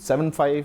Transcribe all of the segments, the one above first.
7.5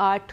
8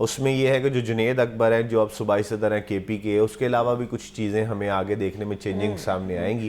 اس میں یہ ہے کہ جو جنید اکبر ہیں جو اب صوبائی صدر ہیں KP کے، اس کے علاوہ بھی کچھ چیزیں ہمیں آگے دیکھنے میں چینجنگ سامنے آئیں گی.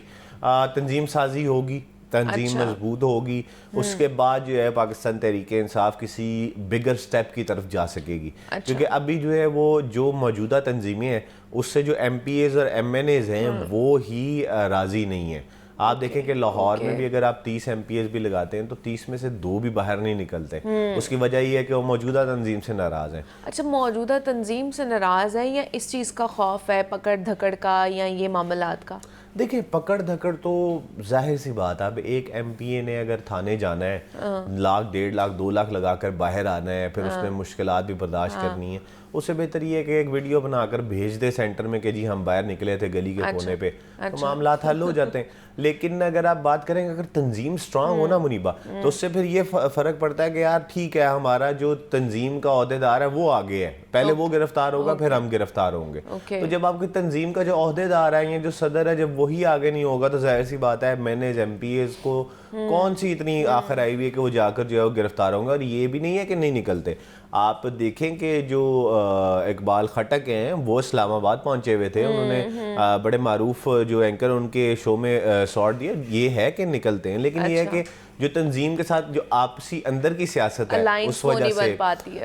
تنظیم سازی ہوگی، تنظیم مضبوط ہوگی، اس کے بعد جو ہے پاکستان تحریک انصاف کسی بگر سٹیپ کی طرف جا سکے گی. کیونکہ ابھی جو ہے وہ جو موجودہ تنظیمیں ہیں اس سے جو MPAs اور MNAs ہیں وہ ہی راضی نہیں ہیں. آپ دیکھیں کہ لاہور میں بھی اگر آپ 30 MPAs بھی لگاتے ہیں تو 30 میں سے 2 بھی باہر نہیں نکلتے. اس کی وجہ یہ ہے کہ وہ موجودہ تنظیم سے ناراض ہیں. اچھا، موجودہ تنظیم سے ناراض ہے یا اس چیز کا خوف ہے پکڑ دھکڑ کا یا یہ معاملات کا؟ دیکھیں پکڑ دھکڑ تو ظاہر سی بات ہے. اب ایک MPA نے اگر تھانے جانا ہے 1 لاکھ 1.5 لاکھ 2 لاکھ لگا کر باہر آنا ہے، پھر اس میں مشکلات بھی برداشت کرنی ہے، اس سے بہتر یہ ہے کہ ایک ویڈیو بنا کر بھیج دے سینٹر میں کہ جی ہم باہر نکلے تھے گلی کے کونے پہ، تو معاملات حل ہو جاتے ہیں. لیکن اگر آپ بات کریں اگر تنظیم سٹرانگ ہو نا منیبہ، تو اس سے پھر یہ فرق پڑتا ہے کہ یار ٹھیک ہے ہمارا جو تنظیم کا عہدیدار ہے وہ آگے ہے، پہلے وہ گرفتار ہوگا پھر ہم گرفتار ہوں گے. تو جب آپ کی تنظیم کا جو عہدیدار ہے یا جو صدر ہے جب وہی آگے نہیں ہوگا تو ظاہر سی بات ہے MNAs MPAs کو کون سی اتنی آخر آئی ہوئی ہے کہ وہ جا کر جو ہے وہ گرفتار ہوں گے. اور یہ بھی نہیں ہے کہ نہیں نکلتے. آپ دیکھیں کہ جو اقبال خٹک ہیں وہ اسلام آباد پہنچے ہوئے تھے، انہوں نے بڑے معروف جو اینکر ان کے شو میں سوٹ دیا. یہ ہے کہ نکلتے ہیں، لیکن یہ ہے کہ جو تنظیم کے ساتھ جو آپسی اندر کی سیاست ہے اس وجہ سے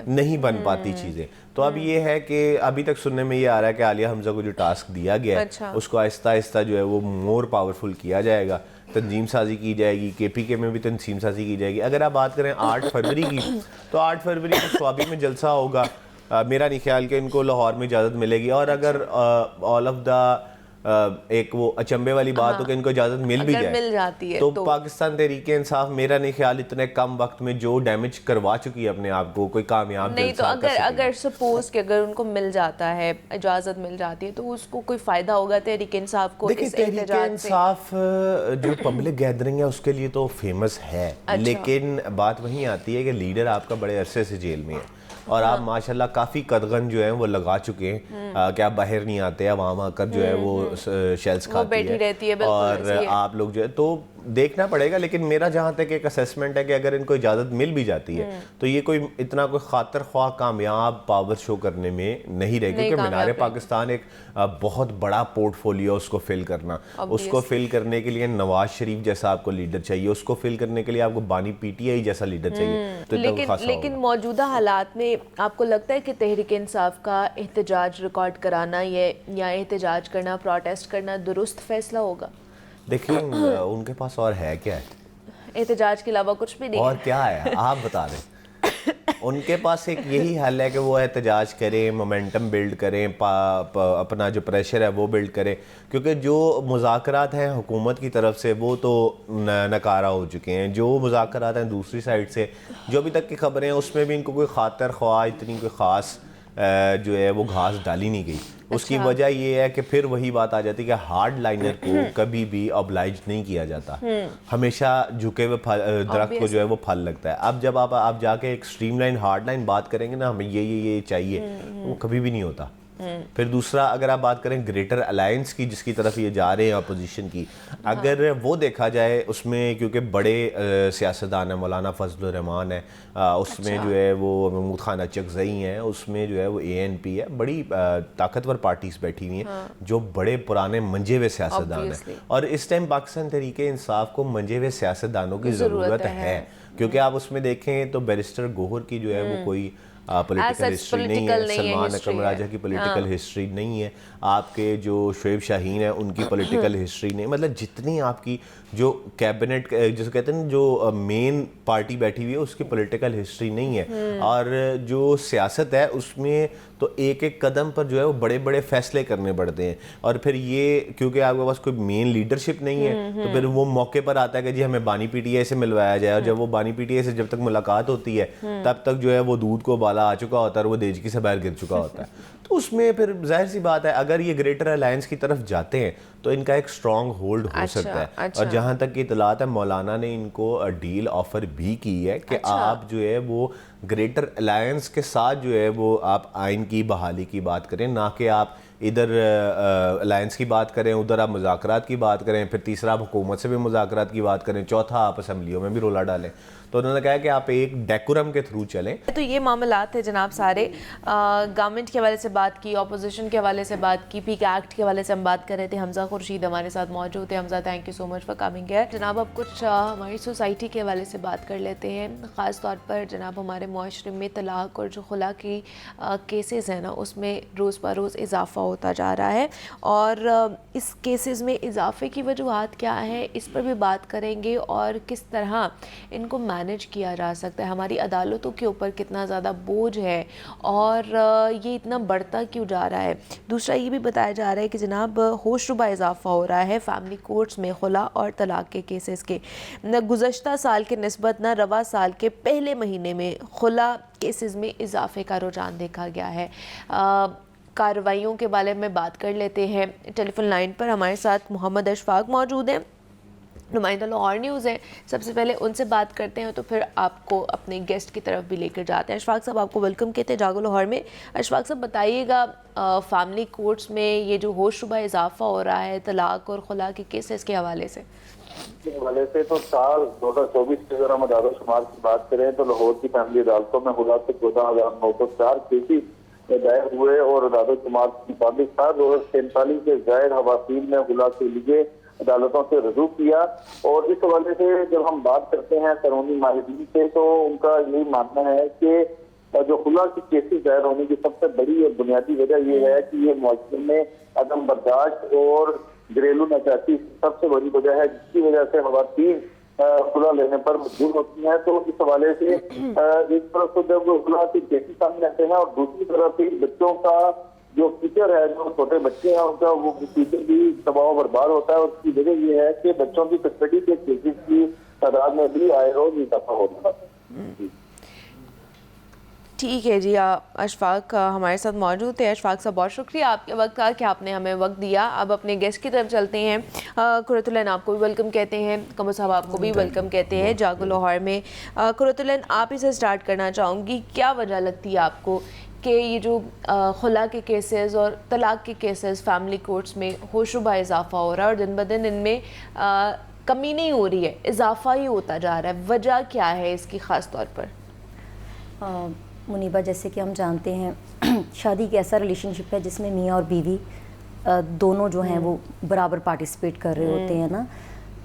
نہیں بن پاتی چیزیں. تو اب یہ ہے کہ ابھی تک سننے میں یہ آ رہا ہے کہ عالیہ حمزہ کو جو ٹاسک دیا گیا ہے اس کو آہستہ آہستہ جو ہے وہ مور پاورفل کیا جائے گا، تنظیم سازی کی جائے گی. KPK میں بھی تنظیم سازی کی جائے گی. اگر آپ بات کریں 8 فروری کی تو 8 فروری کو سوابی میں جلسہ ہوگا. میرا نہیں خیال کہ ان کو لاہور میں اجازت ملے گی. اور اگر آل آف دا ایک وہ اچنبے والی بات ہو کہ ان کو اجازت مل بھی جائے تو پاکستان تحریک انصاف میرا نہیں خیال اتنے کم وقت میں جو ڈیمیج کروا چکی ہے اپنے آپ کو کوئی کامیاب نہیں. تو اگر سپوز کہ اگر ان کو مل جاتا ہے اجازت مل جاتی ہے تو اس کو کوئی فائدہ ہوگا تحریک انصاف کو؟ دیکھیں تحریک انصاف جو پبلک گیدرنگ ہے اس کے لیے تو فیمس ہے، لیکن بات وہیں آتی ہے کہ لیڈر آپ کا بڑے عرصے سے جیل میں ہے اور آپ ماشاءاللہ کافی قدغن جو ہیں وہ لگا چکے ہیں کہ آپ باہر نہیں آتے، عوام آ کر جو ہے وہ شیلز کھاتی ہے اور آپ لوگ جو ہے تو دیکھنا پڑے گا. لیکن میرا جہاں تک ایک اسیسمنٹ ہے کہ اگر ان کو اجازت مل بھی جاتی ہے تو یہ کوئی اتنا کوئی خاطر خواہ کامیاب پاور شو کرنے میں نہیں رہے گی. کیونکہ مینار پاکستان ایک بہت بڑا پورٹ فولیو اس کو فل کرنا، اس کو فل کرنے کے لیے نواز شریف جیسا آپ کو لیڈر چاہیے، اس کو فل کرنے کے لیے آپ کو بانی PTI جیسا لیڈر چاہیے. لیکن موجودہ حالات میں آپ کو لگتا ہے کہ تحریک انصاف کا احتجاج ریکارڈ کرانا یا احتجاج کرنا، پروٹیسٹ کرنا درست فیصلہ ہوگا؟ دیکھیں ان کے پاس اور ہے کیا ہے؟ احتجاج کے علاوہ کچھ بھی نہیں اور کیا ہے آپ بتا دیں. ان کے پاس ایک یہی حل ہے کہ وہ احتجاج کریں، مومنٹم بلڈ کریں، اپنا جو پریشر ہے وہ بلڈ کریں. کیونکہ جو مذاکرات ہیں حکومت کی طرف سے وہ تو نکارہ ہو چکے ہیں. جو مذاکرات ہیں دوسری سائڈ سے جو ابھی تک کی خبریں ہیں اس میں بھی ان کو کوئی خاطر خواہ اتنی کوئی خاص جو ہے وہ گھاس ڈالی نہیں گئی. اس کی وجہ یہ ہے کہ پھر وہی بات آ جاتی ہے کہ ہارڈ لائنر کو کبھی بھی oblige نہیں کیا جاتا، ہمیشہ جھکے ہوئے درخت کو جو ہے وہ پھل لگتا ہے. اب جب آپ جا کے ایک اسٹریم لائن ہارڈ لائن بات کریں گے نا ہمیں یہ چاہیے، وہ کبھی بھی نہیں ہوتا. پھر دوسرا اگر آپ بات کریں گریٹر الائنس کی جس کی طرف یہ جا رہے ہیں اپوزیشن کی، اگر وہ دیکھا جائے اس میں کیونکہ بڑے سیاستدان ہیں، مولانا فضل الرحمان ہے اس میں جو ہے وہ محمود خان اچکزئی ہیں، اس میں جو ہے وہ ANP ہے. بڑی طاقتور پارٹیز بیٹھی ہوئی ہیں جو بڑے پرانے منجے ہوئے سیاستدان ہیں. اور اس ٹائم پاکستان تحریک انصاف کو منجے ہوئے سیاستدانوں کی ضرورت ہے. کیونکہ آپ اس میں دیکھیں تو بیرسٹر گوہر کی جو ہے وہ کوئی پولیٹیکل ہسٹری نہیں ہے، سلمان اکرم راجہ کی پولیٹیکل ہسٹری نہیں ہے، آپ کے جو شعیب شاہین ہیں ان کی پولیٹیکل ہسٹری نہیں. مطلب جتنی آپ کی جو کیبنٹ جسے کہتے ہیں جو مین پارٹی بیٹھی ہوئی ہے اس کی پولیٹیکل ہسٹری نہیں ہے. اور جو سیاست ہے اس میں تو ایک ایک قدم پر جو ہے وہ بڑے بڑے فیصلے کرنے پڑتے ہیں. اور پھر یہ کیونکہ آپ کے پاس کوئی مین لیڈرشپ نہیں ہے تو پھر وہ موقع پر آتا ہے کہ جی ہمیں بانی PTI سے ملوایا جائے. اور جب وہ بانی PTI سے جب تک ملاقات ہوتی ہے تب تک جو ہے وہ دودھ کو بالا آ چکا ہوتا ہے اور وہ دیجکی سے باہر گر چکا ہوتا ہے. تو اس میں پھر ظاہر سی بات ہے اگر یہ گریٹر الائنس کی طرف جاتے ہیں تو ان کا ایک اسٹرانگ ہولڈ ہو سکتا ہے. اور جہاں تک کی اطلاعات ہے مولانا نے ان کو ڈیل آفر بھی کی ہے کہ آپ جو ہے وہ گریٹر الائنس کے ساتھ جو ہے وہ آپ آئین کی بحالی کی بات کریں, نہ کہ آپ ادھر الائنس کی بات کریں, ادھر آپ مذاکرات کی بات کریں, پھر تیسرا آپ حکومت سے بھی مذاکرات کی بات کریں, چوتھا آپ اسمبلیوں میں بھی رولا ڈالیں. تو انہوں نے کہا کہ آپ ایک ڈیکورم کے تھرو چلیں. تو یہ معاملات ہیں جناب سارے. گورنمنٹ کے حوالے سے بات کی, اپوزیشن کے حوالے سے بات کی, پیک ایکٹ کے حوالے سے ہم بات کر رہے تھے. حمزہ خورشید ہمارے ساتھ موجود ہیں. Hamza thank you so much for coming here. جناب اب کچھ ہماری سوسائٹی کے حوالے سے بات کر لیتے ہیں. خاص طور پر جناب ہمارے معاشرے میں طلاق اور جو خلا کی کیسز ہیں نا, اس میں روز بہ روز اضافہ ہوتا جا رہا ہے, اور اس کیسز میں اضافے کی وجوہات کیا ہیں اس پر بھی بات کریں گے, اور کس طرح ان کو مینیج کیا جا سکتا ہے. ہماری عدالتوں کے اوپر کتنا زیادہ بوجھ ہے اور یہ اتنا بڑھتا کیوں جا رہا ہے. دوسرا یہ بھی بتایا جا رہا ہے کہ جناب ہوش ربا اضافہ ہو رہا ہے فیملی کورٹس میں خلا اور طلاق کے کیسز کے. گزشتہ سال کے نسبت نہ رواں سال کے پہلے مہینے میں خلا کیسز میں اضافے کا رجحان دیکھا گیا ہے. کارروائیوں کے بارے میں بات کر لیتے ہیں. ٹیلی فون لائن پر ہمارے ساتھ محمد اشفاق موجود ہیں, نمائندہ لاہور نیوز ہے. سب سے پہلے ان سے بات کرتے ہیں, تو پھر آپ کو اپنے گیسٹ کی طرف بھی لے کر جاتے ہیں. اشفاق صاحب, آپ کو ویلکم کہتے ہیں جاگو لاہور میں. اشفاق صاحب بتائیے گا, فیملی کورٹس میں یہ جو ہوش ربا اضافہ ہو رہا ہے طلاق اور خلا کے کیسز کے حوالے سے. حوالے سے تو سال 2024 کے اگر ہم اعداد و شمار کی بات کریں تو لاہور کی فیملی عدالتوں میں خلا سے 14,904 کیسز دائر ہوئے, اور اعداد و شمار کے مطابق 743 سے زائد خواتین نے خلا کے لیے عدالتوں سے رجوع کیا. اور اس حوالے سے جب ہم بات کرتے ہیں قانونی ماہرین سے, تو ان کا یہی ماننا ہے کہ جو خلا کی کیسز دائر ہونے کی سب سے بڑی اور بنیادی وجہ یہ ہے کہ یہ معاشرے میں عدم برداشت اور گھریلو ناچاکی سب سے بڑی وجہ ہے, جس کی وجہ سے خواتین خلا لینے پر مجبور ہوتی ہیں. تو اس حوالے سے ایک طرف تو جب خلا کی کیسز سامنے آتے ہیں, اور دوسری طرف بچوں کا جو فیوچر ہے, جو چھوٹے بچے ہیں ان کا وہ فیوچر بھی تباہ و برباد ہوتا ہے. اور اس کی وجہ یہ ہے کہ بچوں کی کسٹڈی کے کیسز کی تعداد میں بھی آئے روز اضافہ ہوتا ہے. ٹھیک ہے جی, اشفاق ہمارے ساتھ موجود ہیں. اشفاق صاحب بہت شکریہ آپ کے وقت کا کہ آپ نے ہمیں وقت دیا. اب اپنے گیسٹ کی طرف چلتے ہیں. قرۃ العین آپ کو بھی ویلکم کہتے ہیں, قمر صاحب آپ کو بھی ویلکم کہتے ہیں جاگو لاہور میں. قرۃ العین, آپ ہی سے سٹارٹ کرنا چاہوں گی. کیا وجہ لگتی ہے آپ کو کہ یہ جو خلا کے کیسز اور طلاق کے کیسز فیملی کورٹس میں ہوش ربا اضافہ ہو رہا ہے, اور دن بدن ان میں کمی نہیں ہو رہی ہے, اضافہ ہی ہوتا جا رہا ہے, وجہ کیا ہے اس کی خاص طور پر؟ منیبہ, جیسے کہ ہم جانتے ہیں شادی ایک ایسا ریلیشن شپ ہے جس میں میاں اور بیوی دونوں جو ہیں وہ برابر پارٹیسپیٹ کر رہے ہوتے ہیں نا.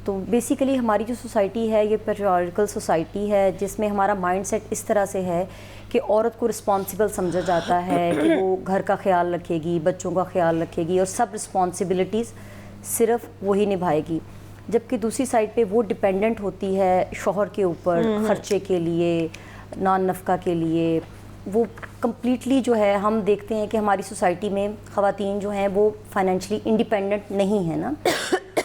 تو بیسیکلی ہماری جو سوسائٹی ہے یہ پیٹریارکل سوسائٹی ہے, جس میں ہمارا مائنڈ سیٹ اس طرح سے ہے کہ عورت کو رسپانسبل سمجھا جاتا ہے کہ وہ گھر کا خیال رکھے گی, بچوں کا خیال رکھے گی, اور سب رسپانسبلٹیز صرف وہی نبھائے گی. جبکہ دوسری سائڈ پہ وہ ڈپینڈنٹ ہوتی ہے شوہر کے اوپر خرچے کے لیے, نان نفقہ کے لیے. وہ کمپلیٹلی جو ہے ہم دیکھتے ہیں کہ ہماری سوسائٹی میں خواتین جو ہیں وہ فائنینشلی انڈیپینڈنٹ نہیں ہیں نا.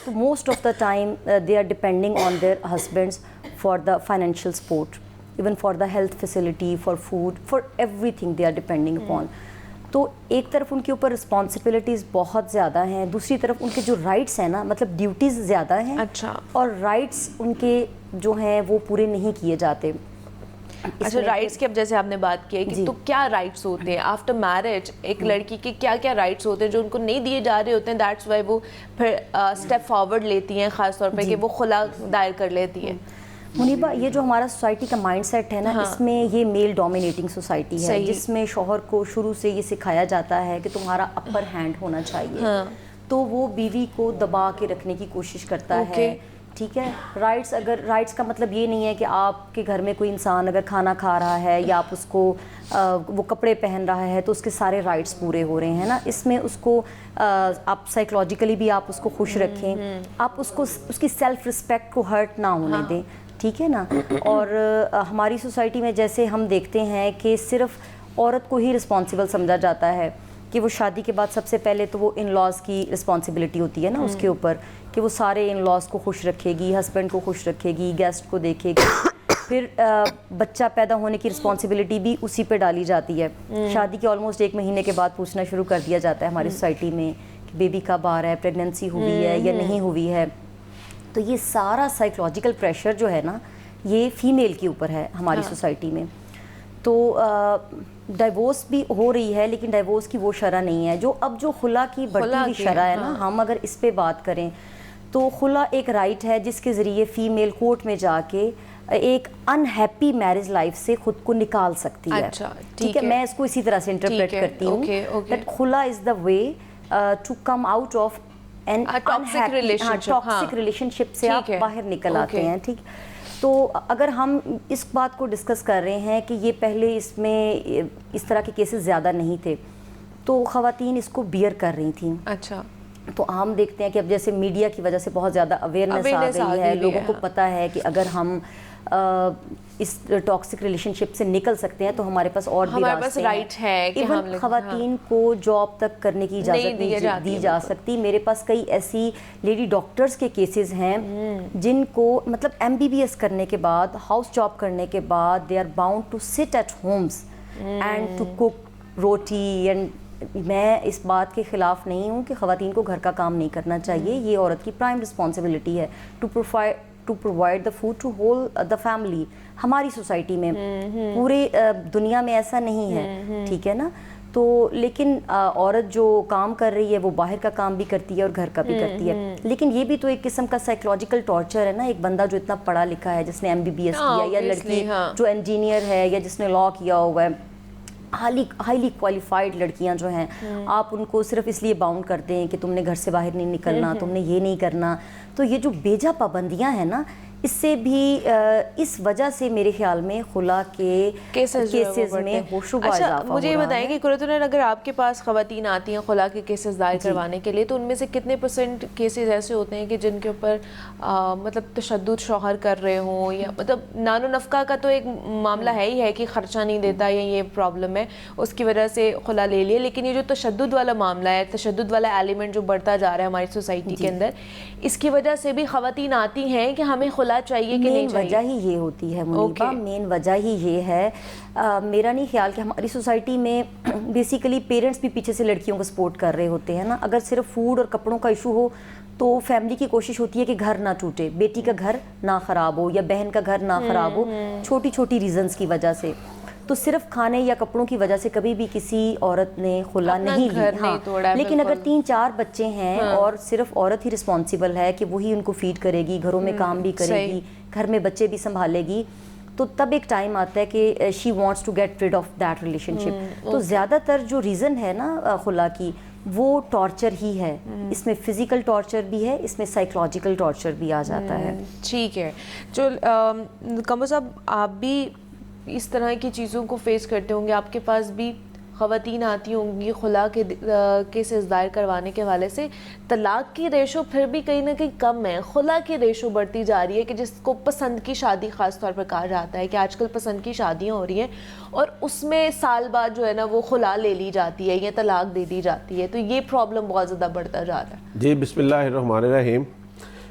تو most of the time they are depending on their husbands for the financial support, even for the health facility, for food, for everything they are depending upon. تو ایک طرف ان کے اوپر رسپانسبلٹیز بہت زیادہ ہیں, دوسری طرف ان کے جو رائٹس ہیں نا, مطلب ڈیوٹیز زیادہ ہیں. اچھا. اور رائٹس ان کے جو ہیں وہ پورے نہیں کیے جاتے. اچھا, رائٹس کی اب جیسے آپ نے بات کی ہے کہ تو کیا رائٹس ہوتے ہیں آفٹر میرج ایک لڑکی کے, کیا کیا رائٹس ہوتے ہیں جو ان کو نہیں دیے جا رہے ہوتے ہیں, دیٹس وائی وہ پھر اسٹیپ فارورڈ لیتی ہیں, خاص طور پہ کہ وہ خلا دائر کر لیتی ہیں. منیبہ, یہ جو ہمارا سوسائٹی کا مائنڈ سیٹ ہے نا, اس میں یہ میل ڈومینیٹنگ سوسائٹی ہے, جس میں شوہر کو شروع سے یہ سکھایا جاتا ہے کہ تمہارا اپر ہینڈ ہونا چاہیے. تو وہ بیوی کو دبا کے رکھنے کی کوشش کرتا ہے. ٹھیک ہے, رائٹس, اگر رائٹس کا مطلب یہ نہیں ہے کہ آپ کے گھر میں کوئی انسان اگر کھانا کھا رہا ہے یا آپ اس کو وہ کپڑے پہن رہا ہے تو اس کے سارے رائٹس پورے ہو رہے ہیں نا. اس میں اس کو آپ سائیکلوجیکلی بھی آپ اس کو خوش رکھیں, آپ اس کو اس کی سیلف رسپیکٹ کو ہرٹ نہ ہونے دیں. ٹھیک ہے نا. اور ہماری سوسائٹی میں جیسے ہم دیکھتے ہیں کہ صرف عورت کو ہی رسپانسبل سمجھا جاتا ہے کہ وہ شادی کے بعد سب سے پہلے تو وہ ان لاز کی رسپانسبلٹی ہوتی ہے نا اس کے اوپر, کہ وہ سارے ان لاز کو خوش رکھے گی, ہسبینڈ کو خوش رکھے گی, گیسٹ کو دیکھے گی. پھر بچہ پیدا ہونے کی رسپانسبلٹی بھی اسی پہ ڈالی جاتی ہے. شادی کے آلموسٹ 1 مہینے کے بعد پوچھنا شروع کر دیا جاتا ہے ہماری سوسائٹی میں کہ بیبی کب آ رہا ہے, پریگننسی ہوئی ہے یا نہیں ہوئی ہے. تو یہ سارا سائیکلوجیکل پریشر جو ہے نا, یہ فیمیل کے اوپر ہے ہماری سوسائٹی میں. تو ڈائیورس بھی ہو رہی ہے لیکن ڈائیورس کی وہ شرح نہیں ہے جو خلا کی بڑھتی ہوئی شرح ہے نا. ہم اگر اس پہ بات کریں تو خلا ایک رائٹ ہے جس کے ذریعے فیمیل کورٹ میں جا کے ایک انہیپی میرج لائف سے خود کو نکال سکتی ہے. ٹھیک ہے, میں اس کو اسی طرح سے انٹرپریٹ کرتی ہوں دیٹ خلا is the way to come out of an toxic relationship سے آپ باہر نکل آتے ہیں. ٹھیک, تو اگر ہم اس بات کو ڈسکس کر رہے ہیں کہ یہ پہلے اس میں اس طرح کے کیسز زیادہ نہیں تھے تو خواتین اس کو بیئر کر رہی تھیں. اچھا, تو ہم دیکھتے ہیں کہ اب جیسے میڈیا کی وجہ سے بہت زیادہ اویئرنیس آ گئی ہے, لوگوں کو پتہ ہے کہ اگر ہم اس ٹاکسک ریلیشن شپ سے نکل سکتے ہیں تو ہمارے پاس اور بھی راستے ہیں. ایون خواتین کو جاب تک کرنے کی اجازت نہیں دی جا سکتی. میرے پاس کئی ایسی لیڈی ڈاکٹرز کے کیسز ہیں جن کو مطلب ایم بی بی ایس کرنے کے بعد, ہاؤس جاب کرنے کے بعد they are bound to sit at homes and to cook roti. And میں اس بات کے خلاف نہیں ہوں کہ خواتین کو گھر کا کام نہیں کرنا چاہیے, یہ عورت کی پرائم رسپانسبلٹی ہے to provide the food to whole the family. ہماری سوسائٹی میں پورے دنیا میں ایسا نہیں ہے, ٹھیک ہے نا. تو لیکن عورت جو کام کر رہی ہے وہ باہر کا کام بھی کرتی ہے اور گھر کا بھی کرتی ہے. لیکن یہ بھی تو ایک قسم کا سائیکولوجیکل ٹارچر ہے نا. ایک بندہ جو اتنا پڑھا لکھا ہے, جس نے ایم بی بی ایس کیا, یا لڑکی جو انجینئر ہے یا جس نے لاء کیا ہوا ہے, ہائیلی کوالیفائڈ لڑکیاں جو ہیں, آپ ان کو صرف اس لیے باؤنڈ کرتے ہیں کہ تم نے گھر سے باہر نہیں نکلنا, تم نے یہ نہیں کرنا. تو یہ جو بیجا پابندیاں ہیں نا, اس سے بھی اس وجہ سے میرے خیال میں خلا کے کیسز میں ہوش و اضافہ ہو رہا ہے. مجھے یہ بتائیں کہ قرۃ العین, اگر آپ کے پاس خواتین آتی ہیں خلا کے کیسز دائر کروانے کے لیے, تو ان میں سے کتنے % کیسز ایسے ہوتے ہیں کہ جن کے اوپر مطلب تشدد شوہر کر رہے ہوں, یا مطلب نان و نفقہ کا تو ایک معاملہ ہے ہی ہے کہ خرچہ نہیں دیتا یا یہ پرابلم ہے, اس کی وجہ سے خلا لے لیے, لیکن یہ جو تشدد والا معاملہ ہے, تشدد والا ایلیمنٹ جو بڑھتا جا رہا ہے ہماری سوسائٹی کے اندر, اس کی وجہ سے بھی خواتین آتی ہیں کہ ہمیں خلا چاہیے کہ نہیں چاہیے. مین وجہ ہی یہ ہوتی ہے منیبہ, مین وجہ ہی یہ ہے. میرا نہیں خیال کہ ہماری سوسائٹی میں بیسیکلی پیرنٹس بھی پیچھے سے لڑکیوں کو سپورٹ کر رہے ہوتے ہیں نا. اگر صرف فوڈ اور کپڑوں کا ایشو ہو تو فیملی کی کوشش ہوتی ہے کہ گھر نہ ٹوٹے, بیٹی کا گھر نہ خراب ہو یا بہن کا گھر نہ خراب ہو, چھوٹی چھوٹی ریزنز کی وجہ سے. تو صرف کھانے یا کپڑوں کی وجہ سے کبھی بھی کسی عورت نے خلا نہیں لی. ہاں, لیکن اگر 3-4 بچے ہیں اور صرف عورت ہی رسپانسیبل ہے کہ وہی ان کو فیڈ کرے گی, گھروں میں کام بھی کرے گی, گھر میں بچے بھی سنبھالے گی, تو تب ایک ٹائم آتا ہے کہ she wants to get rid of that relationship. تو زیادہ تر جو ریزن ہے نا خلا کی, وہ ٹارچر ہی ہے. اس میں فزیکل ٹارچر بھی ہے, اس میں سائیکولوجیکل ٹارچر بھی آ جاتا ہے. ٹھیک ہے, جو قمر صاحب آپ بھی اس طرح کی چیزوں کو فیس کرتے ہوں گے, آپ کے پاس بھی خواتین آتی ہوں گی خلا کے کیسز دائر کروانے کے حوالے سے. طلاق کی ریشو پھر بھی کہیں نہ کہیں کم ہے, خلا کی ریشو بڑھتی جا رہی ہے, کہ جس کو پسند کی شادی خاص طور پر کہا جاتا ہے کہ آج کل پسند کی شادیاں ہو رہی ہیں اور اس میں سال بعد جو ہے نا وہ خلا لے لی جاتی ہے یا طلاق دے دی جاتی ہے. تو یہ پرابلم بہت زیادہ بڑھتا جا رہا ہے. جی, بسم اللہ الرحمن الرحیم.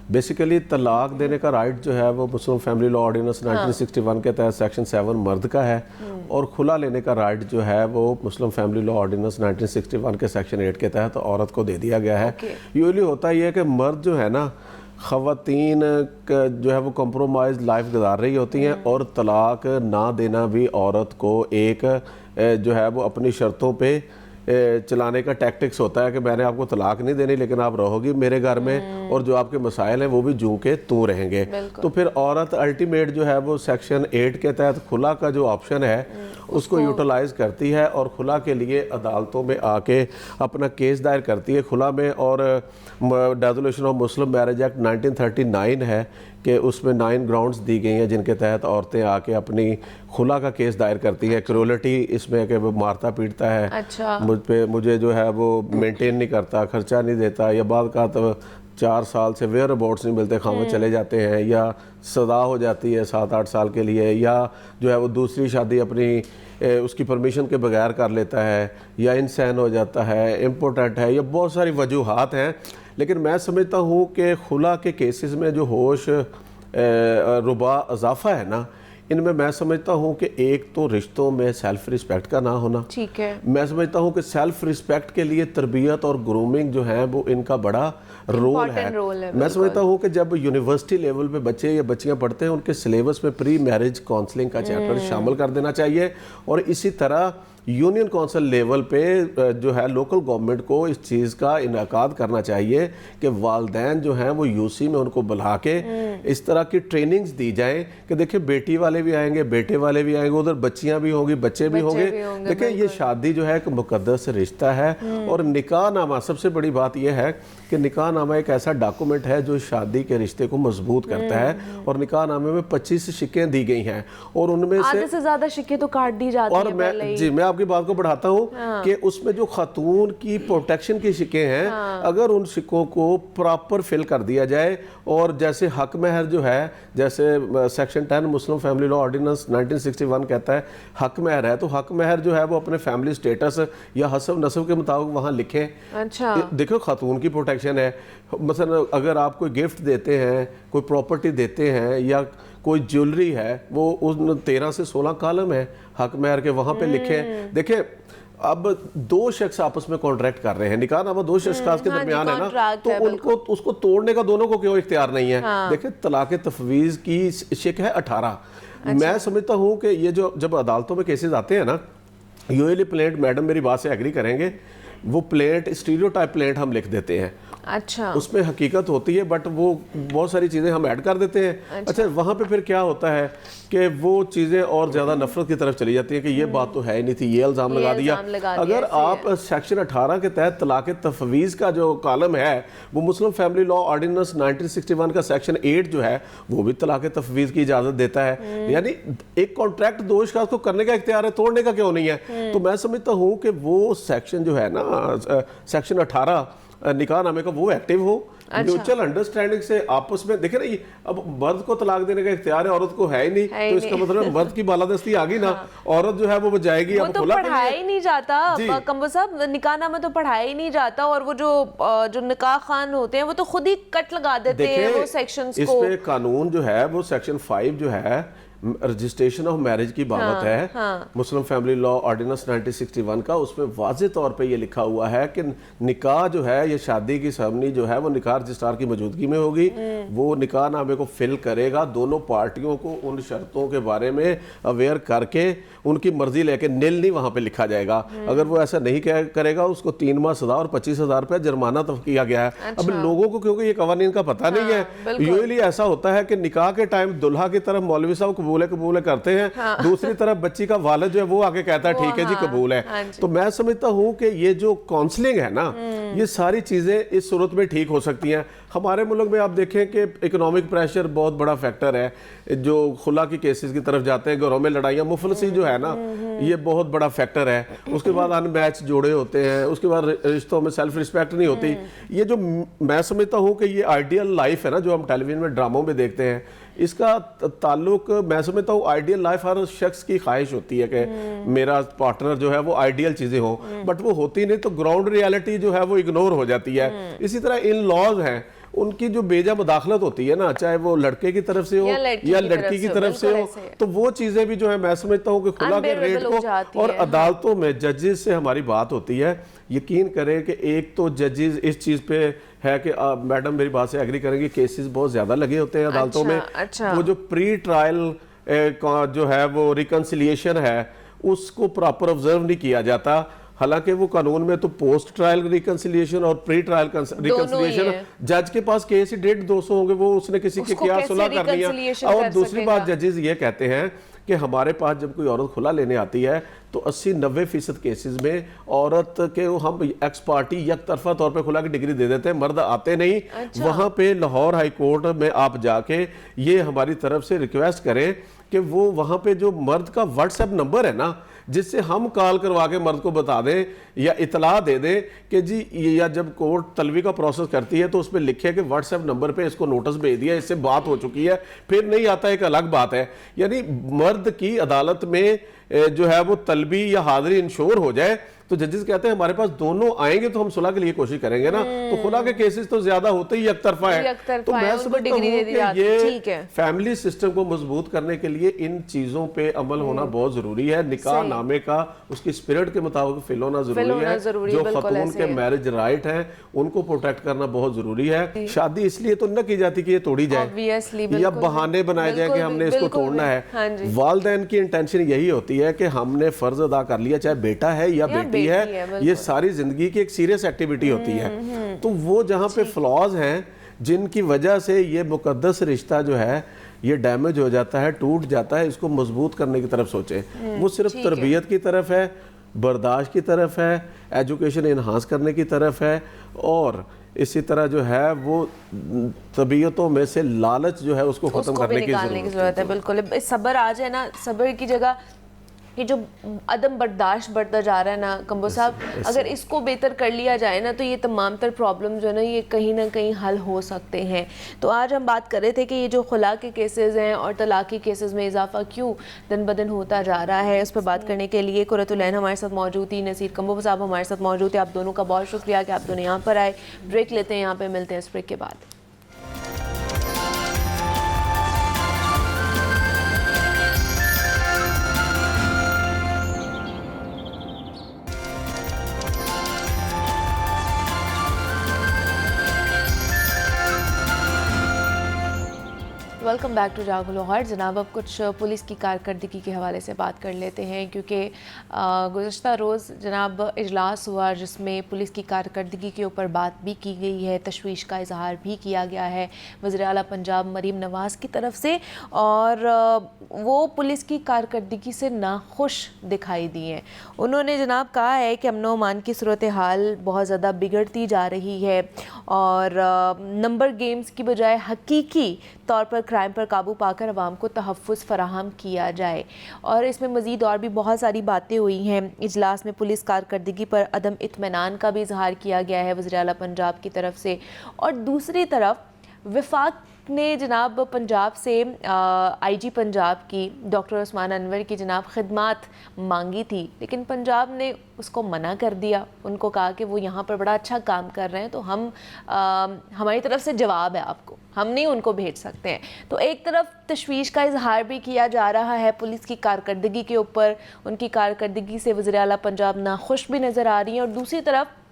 بیسیکلی طلاق دینے کا رائٹ جو ہے وہ مسلم فیملی لاء آرڈیننس 1961 کے تحت سیکشن 7 مرد کا ہے, اور خلا لینے کا رائٹ جو ہے وہ مسلم فیملی لاء آرڈیننس 1961 کے سیکشن 8 کے تحت عورت کو دے دیا گیا ہے. یوزلی ہوتا یہ ہے کہ مرد جو ہے نا, خواتین جو ہے وہ کمپرومائز لائف گزار رہی ہوتی ہیں, اور طلاق نہ دینا بھی عورت کو ایک جو ہے وہ اپنی شرطوں پہ چلانے کا ٹیکٹکس ہوتا ہے کہ میں نے آپ کو طلاق نہیں دینی, لیکن آپ رہو گی میرے گھر میں, اور جو آپ کے مسائل ہیں وہ بھی جوں کے توں رہیں گے. تو پھر عورت الٹیمیٹ جو ہے وہ سیکشن 8 کے تحت خلا کا جو آپشن ہے اس کو یوٹیلائز کرتی ہے, اور خلا کے لیے عدالتوں میں آ کے اپنا کیس دائر کرتی ہے خلا میں. اور ڈیزولیشن آف مسلم میرج ایکٹ 1939 ہے کہ اس میں 9 گراؤنڈز دی گئی ہیں جن کے تحت عورتیں آ کے اپنی خلا کا کیس دائر کرتی ہیں. کرولیٹی اس میں کہ وہ مارتا پیٹتا ہے, مجھے جو ہے وہ مینٹین نہیں کرتا, خرچہ نہیں دیتا, یا بعد کا تو 4 سال سے ویئر اباؤٹس نہیں ملتے, خامد چلے جاتے ہیں, یا سزا ہو جاتی ہے 7-8 سال کے لیے, یا جو ہے وہ دوسری شادی اپنی اس کی پرمیشن کے بغیر کر لیتا ہے, یا انسین ہو جاتا ہے, امپورٹنٹ ہے, یا بہت ساری وجوہات ہیں. لیکن میں سمجھتا ہوں کہ خلا کے کیسز میں جو ہوش ربا اضافہ ہے نا, ان میں سمجھتا ہوں کہ ایک تو رشتوں میں سیلف رسپیکٹ کا نہ ہونا، ٹھیک ہے، میں سمجھتا ہوں کہ سیلف رسپیکٹ کے لیے تربیت اور گرومنگ جو ہے وہ ان کا بڑا رول ہے۔ میں سمجھتا ہوں کہ جب یونیورسٹی لیول پہ بچے یا بچیاں پڑھتے ہیں ان کے سلیبس میں پری میرج کاؤنسلنگ کا چیپٹر شامل کر دینا چاہیے، اور اسی طرح یونین کونسل لیول پہ جو ہے لوکل گورنمنٹ کو اس چیز کا انعقاد کرنا چاہیے کہ والدین جو ہیں وہ یو سی میں ان کو بلا کے اس طرح کی ٹریننگز دی جائیں کہ دیکھیں بیٹی والے بھی آئیں گے، بیٹے والے بھی آئیں گے، ادھر بچیاں بھی ہوں گی، بچے بھی ہوں گے۔ دیکھیں یہ شادی جو ہے ایک مقدس رشتہ ہے، اور نکاح نامہ سب سے بڑی بات یہ ہے کہ نکاح نامہ ایک ایسا ڈاکومنٹ ہے جو شادی کے رشتے کو مضبوط کرتا ہے، اور نکاح نامے میں 25 شکیں دی گئی ہیں، اور ان میں آدھے سے زیادہ شکیں تو کاٹ دی جاتی اور ہیں پہلے ہی۔ میں آپ کی بات کو بڑھاتا ہوں کہ اس میں جو خاتون کی پروٹیکشن کی شکیں ہیں، اگر ان شکوں کو پراپر فل کر دیا جائے، اور جیسے حق مہر جو ہے، جیسے سیکشن 10 مسلم فیملی لا آرڈیننس 1961 کہتا ہے حق مہر ہے، تو حق مہر جو ہے وہ اپنے فیملی سٹیٹس یا حسب نسب کے مطابق وہاں لکھیں۔ اچھا، دیکھو خاتون کی پروٹیکشن ہے، مثلا اگر آپ کوئی گفٹ دیتے ہیں، کوئی پراپرٹی دیتے ہیں، یا کوئی جیولری ہے، وہ ان 13 سے 16 کالم ہے حق مہر کے، وہاں پہ لکھیں۔ دیکھیں اب دو شخص آپس میں کانٹریکٹ کر رہے ہیں، نکاح نامہ دو شخص کے درمیان ہے نا، تو ان کو اس کو توڑنے کا دونوں کو کیوں اختیار نہیں ہے؟ دیکھیں طلاق تفویض کی شک ہے 18۔ میں سمجھتا ہوں کہ یہ جو جب عدالتوں میں کیسز آتے ہیں نا، یوزلی پلینٹ، میڈم میری بات سے ایگری کریں گے، وہ پلینٹ اسٹیریوٹائپ پلینٹ ہم لکھ دیتے ہیں، اچھا، اس میں حقیقت ہوتی ہے بٹ وہ بہت ساری چیزیں ہم ایڈ کر دیتے ہیں۔ اچھا وہاں پہ پھر کیا ہوتا ہے کہ وہ چیزیں اور زیادہ نفرت کی طرف چلی جاتی ہیں کہ یہ بات تو ہے ہی نہیں تھی، یہ الزام لگا دیا۔ اگر آپ سیکشن 18 کے تحت طلاق تفویض کا جو کالم ہے، وہ مسلم فیملی لا آرڈیننس 1961 کا سیکشن 8 جو ہے وہ بھی طلاق تفویض کی اجازت دیتا ہے، یعنی ایک کانٹریکٹ دو اشخاص کو کرنے کا اختیار ہے، توڑنے کا کیوں نہیں ہے؟ تو میں سمجھتا ہوں کہ وہ سیکشن جو ہے نا سیکشن 18 نکاح نامے کا وہ ایکٹیو ہو، میوچل انڈرسٹینڈنگ سے آپس میں۔ دیکھیں نا اب مرد کو طلاق دینے کا اختیار ہے، عورت کو ہے ہی نہیں، تو اس کا مطلب مرد کی بالادستی آ گئی نا، عورت جو ہے وہ جائے گی۔ وہ تو پڑھایا ہی نہیں جاتا کمبو صاحب، نکاح نامہ تو پڑھایا ہی نہیں جاتا، اور وہ جو نکاح خان ہوتے ہیں وہ تو خود ہی کٹ لگا دیتے ہیں وہ سیکشنز کو۔ اس پہ قانون جو ہے وہ سیکشن 5 جو ہے رجسٹریشن آف میرج کی بابت ہے، مسلم فیملی لا آرڈیننس 1961 کا، اس میں واضح طور پہ یہ لکھا ہوا ہے کہ نکاح جو ہے، یہ شادی کی سرمنی جو ہے وہ نکاح رجسٹرار کی موجودگی میں ہوگی، وہ نکاح نامے کو فل کرے گا، دونوں پارٹیوں کو ان شرطوں کے بارے میں اویئر کر کے ان کی مرضی لے کے نیل نہیں وہاں پہ لکھا جائے گا۔ اگر وہ ایسا نہیں کرے گا اس کو 3 ماہ سزا اور 25,000 روپے جرمانہ کیا گیا ہے۔ اب لوگوں کو کیونکہ یہ قوانین کا پتہ نہیں ہے، یوزلی ایسا ہوتا ہے کہ نکاح کے ٹائم دلہا کی طرف مولوی صاحب قبول کرتے ہیں، دوسری طرف بچی کا والد جو ہے وہ آگے کہتا ہے ٹھیک ہے جی قبول ہے۔ تو میں سمجھتا ہوں کہ یہ جو کاؤنسلنگ ہے نا، یہ ساری چیزیں اس صورت میں ٹھیک ہو سکتی ہیں۔ ہمارے ملک میں آپ دیکھیں کہ اکنامک پریشر بہت بڑا فیکٹر ہے، جو خلا کی کیسز کی طرف جاتے ہیں، گھروں میں لڑائیاں، مفلسی جو ہے نا یہ بہت بڑا فیکٹر ہے۔ اس کے بعد ان میچ جوڑے ہوتے ہیں، اس کے بعد رشتوں میں سیلف رسپیکٹ نہیں ہوتی۔ یہ جو میں سمجھتا ہوں کہ یہ آئیڈیل لائف ہے نا جو ہم ٹیلی ویژن میں ڈراموں میں دیکھتے ہیں، اس کا تعلق میں سمجھتا ہوں آئیڈیل لائف ہر شخص کی خواہش ہوتی ہے کہ میرا پارٹنر جو ہے وہ آئیڈیل چیزیں ہوں، بٹ وہ ہوتی نہیں، تو گراؤنڈ ریالٹی جو ہے وہ اگنور ہو جاتی ہے۔ اسی طرح ان لاز ہیں، ان کی جو بیجا مداخلت ہوتی ہے نا، چاہے وہ لڑکے کی طرف سے ہو یا لڑکی کی طرف سے ہو، تو وہ چیزیں بھی جو ہے میں سمجھتا ہوں کہ کھلا کے ریٹ کو، اور عدالتوں میں ججز سے ہماری بات ہوتی ہے، یقین کریں کہ ایک تو ججز اس چیز پہ ہے کہ میڈم میری بات سے ایگری کریں گے، کیسز بہت زیادہ لگے ہوتے ہیں عدالتوں میں، وہ جو پری ٹرائل جو ہے وہ ریکنسیلیشن ہے اس کو پراپر آبزرو نہیں کیا جاتا، حالانکہ وہ قانون میں تو پوسٹ ٹرائل ریکنسیلیشن اور پری ٹرائل ریکنسیلیشن، جج کے پاس کیس ہی 150 ہوں گے، وہ اس نے کسی کی کیا صلح کرنی ہے۔ اور دوسری بات ججز یہ کہتے ہیں کہ ہمارے پاس جب کوئی عورت کھلا لینے آتی ہے تو 80-90% کیسز میں عورت کے ہم ایکس پارٹی یک طرفہ طور پہ کھلا کی ڈگری دے دیتے ہیں، مرد آتے نہیں۔ وہاں پہ لاہور ہائی کورٹ میں آپ جا کے یہ ہماری طرف سے ریکویسٹ کریں کہ وہ وہاں پہ جو مرد کا واٹس ایپ نمبر ہے نا، جس سے ہم کال کروا کے مرد کو بتا دیں یا اطلاع دے دیں کہ جی، یا جب کورٹ طلبی کا پروسیس کرتی ہے تو اس پہ لکھے کہ واٹس ایپ نمبر پہ اس کو نوٹس بھیج دیا، اس سے بات ہو چکی ہے، پھر نہیں آتا ایک الگ بات ہے۔ یعنی مرد کی عدالت میں جو ہے وہ طلبی یا حاضری انشور ہو جائے تو ججز کہتے ہیں ہمارے پاس دونوں آئیں گے تو ہم صلح کے لیے کوشش کریں گے نا. تو خلا کے کیسز تو زیادہ ہوتے ہی یک طرفہ ہے. تو میں سمجھتا ہوں کہ یہ فیملی سسٹم کو مضبوط کرنے کے لیے ان چیزوں پہ عمل ہونا بہت ضروری ہے. نکاح نامے کا اس کی اسپرٹ کے مطابق فل ہونا ضروری ہے. جو خاتون کے میرج رائٹ ہیں ان کو پروٹیکٹ کرنا بہت ضروری ہے. شادی اس لیے تو نہ کی جاتی کہ یہ توڑی جائے یا بہانے بنائے جائے کہ ہم نے اس کو توڑنا ہے. والدین کی انٹینشن یہی ہوتی ہے کہ ہم نے فرض ادا کر لیا, چاہے بیٹا ہے یا بیٹی ہے, یہ ساری زندگی کی ایک سیریس ایکٹیویٹی ہوتی ہے. تو وہ جہاں پہ فلاز ہیں جن کی وجہ سے یہ مقدس رشتہ جو ہے یہ ڈیمیج ہو جاتا ہے, ٹوٹ جاتا ہے, اس کو مضبوط کرنے کی طرف سوچیں. وہ صرف تربیت کی طرف ہے, برداشت کی طرف ہے, ایجوکیشن انہانس کرنے کی طرف ہے, اور اسی طرح جو ہے وہ طبیعتوں میں سے لالچ جو ہے اس کو ختم کرنے کی ضرورت ہے. بالکل صبر آ جائے نا, صبر کی جگہ یہ جو عدم برداشت بڑھتا جا رہا ہے نا کمبو صاحب, اگر اس کو بہتر کر لیا جائے نا تو یہ تمام تر پرابلم جو ہے نا یہ کہیں نہ کہیں حل ہو سکتے ہیں. تو آج ہم بات کر رہے تھے کہ یہ جو خلا کے کیسز ہیں اور طلاق کے کیسز میں اضافہ کیوں دن بدن ہوتا جا رہا ہے, اس پہ بات کرنے کے لیے قرۃ العین ہمارے ساتھ موجود تھی, نصیر کمبو صاحب ہمارے ساتھ موجود تھے. آپ دونوں کا بہت شکریہ کہ آپ دونوں یہاں پر آئے. بریک لیتے ہیں, یہاں پہ ملتے ہیں اس بریک کے بعد. Welcome back to Jago Lahore. جناب اب کچھ پولیس کی کارکردگی کے حوالے سے بات کر لیتے ہیں, کیونکہ گزشتہ روز جناب اجلاس ہوا جس میں پولیس کی کارکردگی کے اوپر بات بھی کی گئی ہے, تشویش کا اظہار بھی کیا گیا ہے وزیر اعلیٰ پنجاب مریم نواز کی طرف سے, اور وہ پولیس کی کارکردگی سے ناخوش دکھائی دی ہیں. انہوں نے جناب کہا ہے کہ امن و امان کی صورتحال بہت زیادہ بگڑتی جا رہی ہے اور نمبر گیمز کی بجائے حقیقی طور پر کرائم پر قابو پا کر عوام کو تحفظ فراہم کیا جائے. اور اس میں مزید اور بھی بہت ساری باتیں ہوئی ہیں. اجلاس میں پولیس کارکردگی پر عدم اطمینان کا بھی اظہار کیا گیا ہے وزیر اعلیٰ پنجاب کی طرف سے, اور دوسری طرف وفاق نے جناب پنجاب سے آئی جی پنجاب کی ڈاکٹر عثمان انور کی جناب خدمات مانگی تھی, لیکن پنجاب نے اس کو منع کر دیا. ان کو کہا کہ وہ یہاں پر بڑا اچھا کام کر رہے ہیں تو ہماری طرف سے جواب ہے آپ کو, ہم نہیں ان کو بھیج سکتے ہیں. تو ایک طرف تشویش کا اظہار بھی کیا جا رہا ہے پولیس کی کارکردگی کے اوپر, ان کی کارکردگی سے وزیر اعلیٰ پنجاب ناخوش بھی نظر آ رہی ہیں, اور دوسری طرف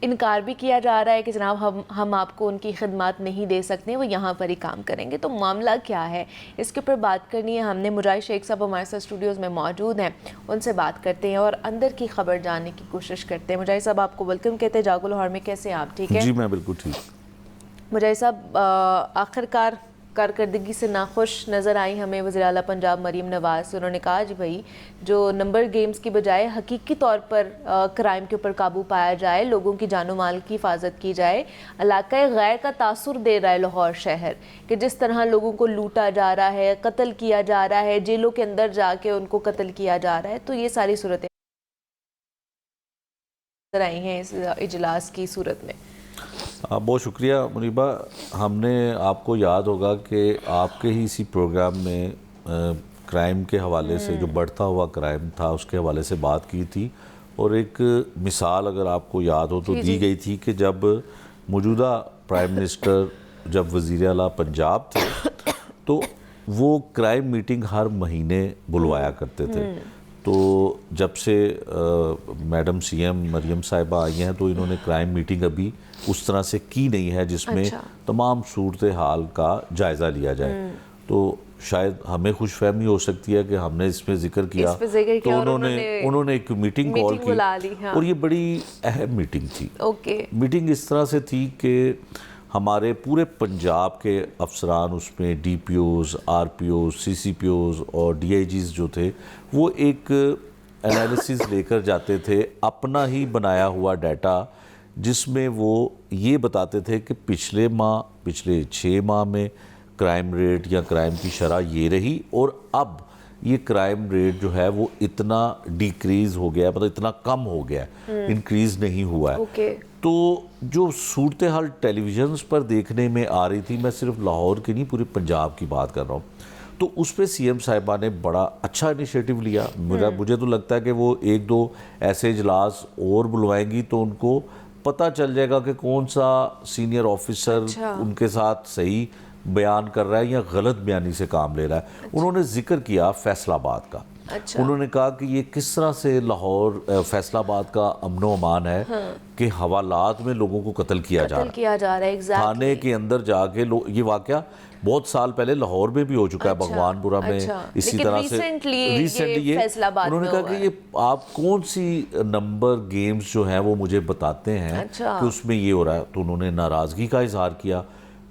انکار بھی کیا جا رہا ہے کہ جناب ہم آپ کو ان کی خدمات نہیں دے سکتے, وہ یہاں پر ہی کام کریں گے. تو معاملہ کیا ہے, اس کے اوپر بات کرنی ہے. ہم نے مجاہد شیخ صاحب ہمارے ساتھ اسٹوڈیوز میں موجود ہیں, ان سے بات کرتے ہیں اور اندر کی خبر جاننے کی کوشش کرتے ہیں. مجاہد صاحب آپ کو ویلکم کہتے ہیں جاگو لاہور میں, کیسے ہیں آپ؟ ٹھیک ہے جی میں بالکل ٹھیک. مجاہد صاحب آخرکار کارکردگی سے ناخوش نظر آئی ہمیں وزیر اعلیٰ پنجاب مریم نواز. انہوں نے کہا جی بھائی جو نمبر گیمز کی بجائے حقیقی طور پر کرائم کے اوپر قابو پایا جائے, لوگوں کی جان و مال کی حفاظت کی جائے. علاقہ غیر کا تاثر دے رہا ہے لاہور شہر کہ جس طرح لوگوں کو لوٹا جا رہا ہے, قتل کیا جا رہا ہے, جیلوں کے اندر جا کے ان کو قتل کیا جا رہا ہے. تو یہ ساری صورتیں نظر آئی ہیں اس اجلاس کی صورت میں. بہت شکریہ منیبہ. ہم نے آپ کو یاد ہوگا کہ آپ کے ہی اسی پروگرام میں کرائم کے حوالے سے, جو بڑھتا ہوا کرائم تھا اس کے حوالے سے بات کی تھی, اور ایک مثال اگر آپ کو یاد ہو تو دی گئی تھی کہ جب موجودہ پرائم منسٹر جب وزیر اعلیٰ پنجاب تھے تو وہ کرائم میٹنگ ہر مہینے بلوایا کرتے تھے. تو جب سے میڈم سی ایم مریم صاحبہ آئی ہیں تو انہوں نے کرائم میٹنگ ابھی اس طرح سے کی نہیں ہے جس میں تمام صورتحال کا جائزہ لیا جائے. تو شاید ہمیں خوش فہمی ہو سکتی ہے کہ ہم نے اس پہ ذکر کیا تو انہوں نے ایک میٹنگ کال کی, اور یہ بڑی اہم میٹنگ تھی. میٹنگ اس طرح سے تھی کہ ہمارے پورے پنجاب کے افسران اس میں D P Os, R P Os, C C P Os اور ڈی آئی جیز جو تھے وہ ایک انالیسز لے کر جاتے تھے, اپنا ہی بنایا ہوا ڈیٹا, جس میں وہ یہ بتاتے تھے کہ پچھلے 6 ماہ میں کرائم ریٹ یا کرائم کی شرح یہ رہی, اور اب یہ کرائم ریٹ جو ہے وہ اتنا ڈیکریز ہو گیا, مطلب اتنا کم ہو گیا, انکریز نہیں ہوا ہے. تو جو صورتحال ٹیلی ویژنز پر دیکھنے میں آ رہی تھی, میں صرف لاہور کی نہیں پورے پنجاب کی بات کر رہا ہوں, تو اس پہ سی ایم صاحبہ نے بڑا اچھا انیشیٹو لیا. مجھے تو لگتا ہے کہ وہ 1-2 ایسے اجلاس اور بلوائیں گی تو ان کو پتہ چل جائے گا کہ کون سا سینئر آفیسر ان کے ساتھ صحیح بیان کر رہا ہے یا غلط بیانی سے کام لے رہا ہے. انہوں نے ذکر کیا فیصل آباد کا. انہوں نے کہا کہ یہ کس طرح سے لاہور فیصل آباد کا امن و امان ہے کہ حوالات میں لوگوں کو قتل کیا جا رہا ہے. تھانے کے اندر جا کے یہ واقعہ بہت سال پہلے لاہور میں بھی ہو چکا ہے, بھگوان پورہ میں اسی طرح سے ریسنٹلی. انہوں نے کہا کہ یہ آپ کون سی نمبر گیمز جو ہیں وہ مجھے بتاتے ہیں کہ اس میں یہ ہو رہا ہے. تو انہوں نے ناراضگی کا اظہار کیا.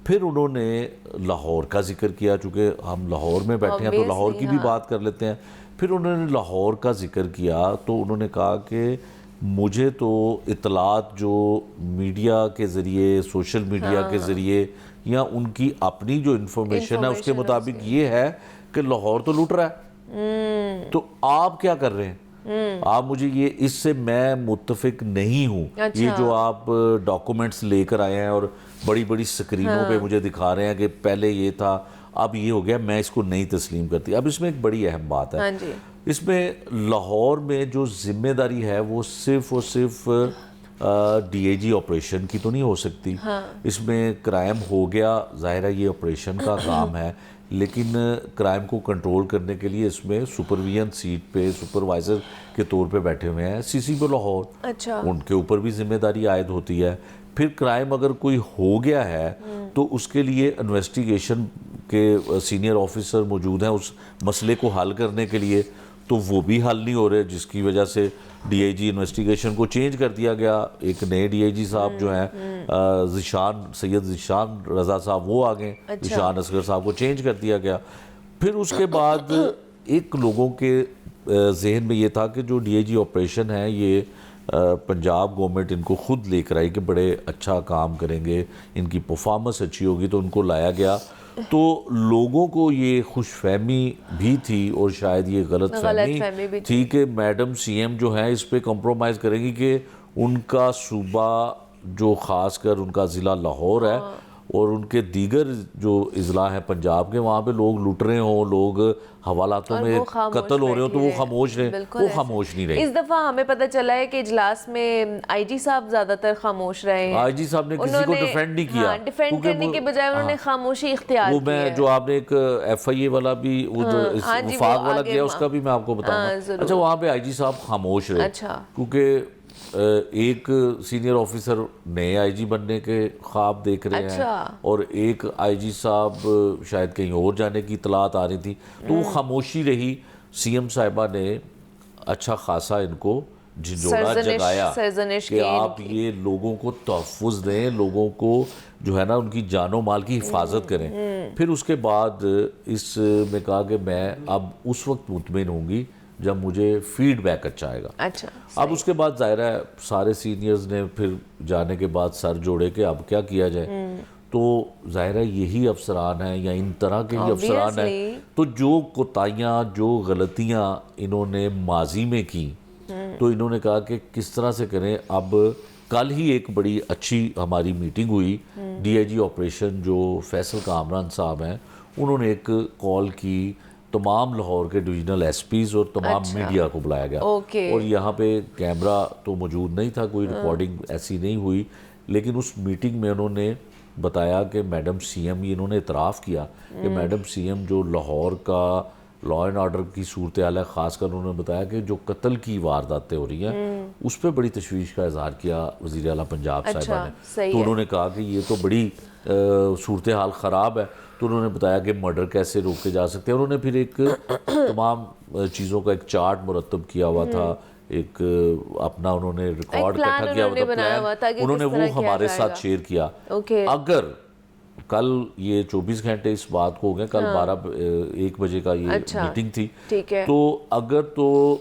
پھر انہوں نے لاہور کا ذکر کیا, چونکہ ہم لاہور میں بیٹھے ہیں تو لاہور کی بھی بات کر لیتے ہیں. پھر انہوں نے لاہور کا ذکر کیا تو انہوں نے کہا کہ مجھے تو اطلاعات جو میڈیا کے ذریعے, سوشل میڈیا کے ذریعے یا ان کی اپنی جو انفارمیشن ہے اس کے مطابق یہ ہے کہ لاہور تو لوٹ رہا ہے. تو آپ کیا کر رہے ہیں؟ آپ مجھے یہ اس سے میں متفق نہیں ہوں. یہ جو آپ ڈاکومنٹس لے کر آئے ہیں اور بڑی بڑی سکرینوں پہ مجھے دکھا رہے ہیں کہ پہلے یہ تھا اب یہ ہو گیا, میں اس کو نہیں تسلیم کرتی. اب اس میں ایک بڑی اہم بات ہے, اس میں لاہور میں جو ذمہ داری ہے وہ صرف اور صرف ڈی اے جی آپریشن کی تو نہیں ہو سکتی. اس میں کرائم ہو گیا, ظاہر ہے یہ آپریشن کا کام ہے, لیکن کرائم کو کنٹرول کرنے کے لیے اس میں سپرویژن سیٹ پہ سپروائزر کے طور پہ بیٹھے ہوئے ہیں سی سی پی لاہور. ان کے اوپر بھی ذمہ داری عائد ہوتی ہے. پھر کرائم اگر کوئی ہو گیا ہے تو اس کے لیے انویسٹیگیشن کے سینئر آفیسر موجود ہیں اس مسئلے کو حل کرنے کے لیے, تو وہ بھی حل نہیں ہو رہے, جس کی وجہ سے ڈی آئی جی انویسٹیگیشن کو چینج کر دیا گیا. ایک نئے ڈی آئی جی صاحب جو ہیں سید ذیشان رضا صاحب, وہ آگئے. ذیشان اصغر صاحب کو چینج کر دیا گیا. پھر اس کے بعد ایک لوگوں کے ذہن میں یہ تھا کہ جو ڈی آئی جی آپریشن ہے یہ پنجاب گورنمنٹ ان کو خود لے کر آئی کہ بڑے اچھا کام کریں گے, ان کی پرفارمنس اچھی ہوگی, تو ان کو لایا گیا. تو لوگوں کو یہ خوش فہمی بھی تھی اور شاید یہ غلط فہمی تھی کہ میڈم سی ایم جو ہیں اس پہ کمپرومائز کریں گی کہ ان کا صوبہ جو خاص کر ان کا ضلع لاہور ہے اور ان کے دیگر جو اضلاع ہیں پنجاب کے, وہاں پہ لوگ لٹ رہے ہوں, لوگ حوالاتوں میں قتل ہو رہے ہوں, تو وہ خاموش رہے. وہ خاموش نہیں رہے. اس دفعہ ہمیں پتہ چلا ہے کہ اجلاس میں آئی جی صاحب زیادہ تر خاموش رہے ہیں. آئی جی صاحب نے کسی کو ڈیفینڈ نہیں کیا. ڈیفینڈ کرنے کے بجائے انہوں نے خاموشی اختیار کی. وہ میں جو آپ نے ایک ایف آئی اے والا بھی وفاق والا کیا اس کا بھی میں آپ کو بتاؤں گا. اچھا, وہاں پہ آئی جی صاحب خاموش رہے کیونکہ ایک سینئر آفیسر نئے آئی جی بننے کے خواب دیکھ رہے ہیں اور ایک آئی جی صاحب شاید کہیں اور جانے کی اطلاعات آ رہی تھی, تو وہ خاموشی رہی. سی ایم صاحبہ نے اچھا خاصا ان کو جھنجھوڑا جگایا کہ آپ یہ لوگوں کو تحفظ دیں, لوگوں کو جو ہے نا ان کی جان و مال کی حفاظت کریں. پھر اس کے بعد اس میں کہا کہ میں اب اس وقت مطمئن ہوں گی جب مجھے فیڈ بیک اچھا آئے گا. اب اس کے بعد ظاہر ہے سارے سینئرز نے پھر جانے کے بعد سر جوڑے کہ اب کیا کیا جائے. تو ظاہر ہے یہی افسران ہیں یا ان طرح کے ہی افسران ہیں, تو جو کوتاہیاں جو غلطیاں انہوں نے ماضی میں کی تو انہوں نے کہا کہ کس طرح سے کریں. اب کل ہی ایک بڑی اچھی ہماری میٹنگ ہوئی, ڈی آئی جی آپریشن جو فیصل کامران صاحب ہیں انہوں نے ایک کال کی, تمام لاہور کے ڈویژنل ایس پیز اور تمام میڈیا کو بلایا گیا. اور یہاں پہ کیمرہ تو موجود نہیں تھا, کوئی ریکارڈنگ ایسی نہیں ہوئی, لیکن اس میٹنگ میں انہوں نے بتایا کہ میڈم سی ایم, یہ انہوں نے اعتراف کیا کہ میڈم سی ایم جو لاہور کا لا اینڈ آرڈر کی صورتحال ہے, خاص کر انہوں نے بتایا کہ جو قتل کی وارداتیں ہو رہی ہیں اس پہ بڑی تشویش کا اظہار کیا وزیر اعلیٰ پنجاب صاحبہ نے. تو انہوں نے کہا کہ یہ تو بڑی صورتحال خراب ہے. تو انہوں نے بتایا کہ مرڈر کیسے روکے جا سکتے ہیں. انہوں نے پھر ایک تمام چیزوں کا ایک چارٹ مرتب کیا ہوا تھا, ایک اپنا انہوں نے ریکارڈ اکٹھا کیا ہوا تھا, انہوں نے وہ ہمارے ساتھ شیئر کیا. اگر کل یہ 24 گھنٹے اس بات کو ہو گئے, کل 1 بجے کا یہ میٹنگ تھی, تو اگر تو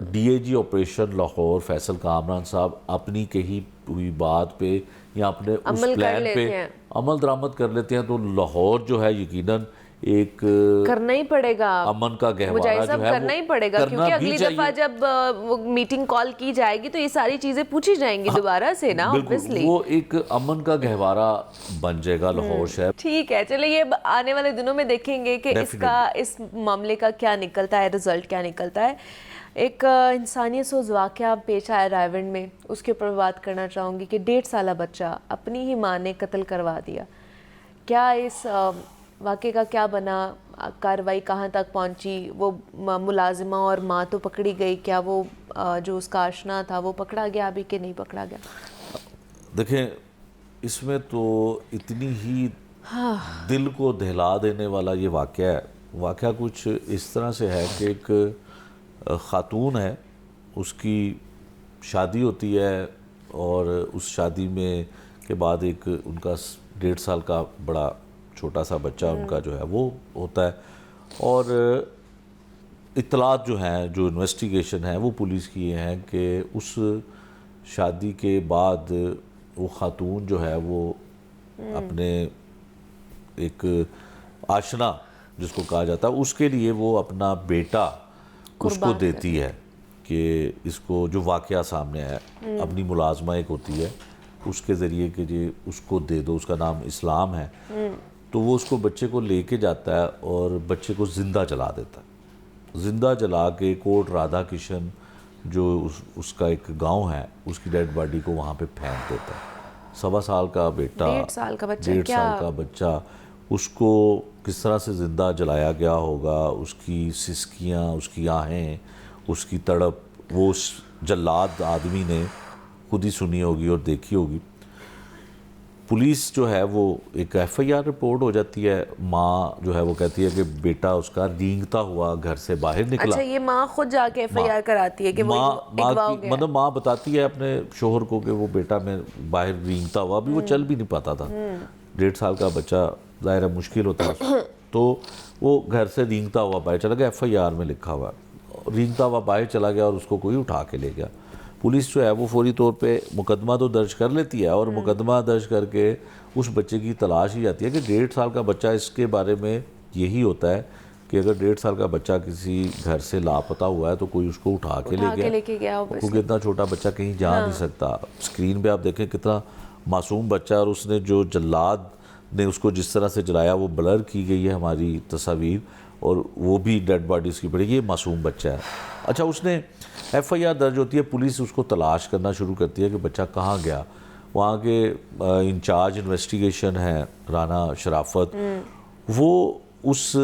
D A G operation Lahore Faisal Kamran صاحب اپنی کہی ہوئی بات پہ یا اپنے اس پلان پہ عمل درآمد کر لیتے ہیں تو لاہور جو ہے یقیناً ایک کرنا ہی پڑے گا, امن کا گہوارہ مجاہد صاحب جو ہے کرنا ہی پڑے گا, کیونکہ اگلی دفعہ جب وہ میٹنگ کال کی جائے گی تو یہ ساری چیزیں پوچھی جائیں گی دوبارہ سے نا, بالکل وہ ایک امن کا گہوارہ بن جائے گا لاہور شہر. ٹھیک ہے, چلے یہ آنے والے دنوں میں دیکھیں گے کہ اس معاملے کا کیا نکلتا ہے, رزلٹ کیا نکلتا ہے. ایک انسانیت سوز واقعہ پیش آیا رائیونڈ میں, اس کے اوپر بات کرنا چاہوں گی کہ 1.5 سالہ بچہ اپنی ہی ماں نے قتل کروا دیا. کیا اس واقعے کا کیا بنا, کارروائی کہاں تک پہنچی, وہ ملازمہ اور ماں تو پکڑی گئی, کیا وہ جو اس کا آشنا تھا وہ پکڑا گیا ابھی کہ نہیں پکڑا گیا؟ دیکھیں اس میں تو اتنی ہی دل کو دہلا دینے والا یہ واقعہ ہے. واقعہ کچھ اس طرح سے ہے کہ ایک خاتون ہے, اس کی شادی ہوتی ہے اور اس شادی میں کے بعد ایک ان کا 1.5 سال کا بڑا چھوٹا سا بچہ ان کا جو ہے وہ ہوتا ہے. اور اطلاعات جو ہیں, جو انویسٹیگیشن ہے وہ پولیس کی یہ ہیں کہ اس شادی کے بعد وہ خاتون جو ہے وہ اپنے ایک آشنا جس کو کہا جاتا ہے اس کے لیے وہ اپنا بیٹا اس کو دیتی ہے کہ اس کو جو واقعہ سامنے ہے, اپنی ملازمہ ایک ہوتی ہے اس کے ذریعے کہ جی اس کو دے دو, اس کا نام اسلام ہے. تو وہ اس کو بچے کو لے کے جاتا ہے اور بچے کو زندہ جلا دیتا ہے. زندہ جلا کے کوٹ رادھا کشن جو اس کا ایک گاؤں ہے اس کی ڈیڈ باڈی کو وہاں پہ پھینک دیتا ہے. 1.25 سال کا بیٹا, 1.5 سال کا بچہ, 1.5 سال کا بچہ, اس کو کس طرح سے زندہ جلایا گیا ہوگا, اس کی سسکیاں, اس کی آہیں, اس کی تڑپ, وہ اس جلاد آدمی نے خود ہی سنی ہوگی اور دیکھی ہوگی. پولیس جو ہے وہ ایک FIR رپورٹ ہو جاتی ہے. ماں جو ہے وہ کہتی ہے کہ بیٹا اس کا رینگتا ہوا گھر سے باہر نکلا. اچھا, یہ ماں خود جا کے FIR کراتی ہے کہ وہ اغوا ہو گیا؟ مطلب ماں بتاتی ہے اپنے شوہر کو کہ وہ بیٹا میں باہر رینگتا ہوا, ابھی وہ چل بھی نہیں پاتا تھا. 1.5 سال کا بچہ ظاہر ہے مشکل ہوتا ہے, تو وہ گھر سے رینگتا ہوا باہر چلا گیا. FIR میں لکھا ہوا رینگتا ہوا باہر چلا گیا اور اس کو کوئی اٹھا کے لے گیا. پولیس جو ہے وہ فوری طور پہ مقدمہ تو درج کر لیتی ہے اور مقدمہ درج کر کے اس بچے کی تلاش ہی جاتی ہے کہ 1.5 سال کا بچہ, اس کے بارے میں یہی ہوتا ہے کہ اگر 1.5 سال کا بچہ کسی گھر سے لاپتہ ہوا ہے تو کوئی اس کو اٹھا کے لے گیا, کیونکہ اتنا چھوٹا بچہ کہیں جا نہیں سکتا. اسکرین پہ آپ دیکھیں کتنا معصوم بچہ, اور اس نے جو جلاد نے اس کو جس طرح سے جلایا وہ بلر کی گئی ہے ہماری تصاویر, اور وہ بھی ڈیڈ باڈی اس کی پڑی, یہ معصوم بچہ ہے. اچھا, اس نے FIR درج ہوتی ہے, پولیس اس کو تلاش کرنا شروع کرتی ہے کہ بچہ کہاں گیا. وہاں کے انچارج انویسٹیگیشن ہے رانا شرافت, وہ اس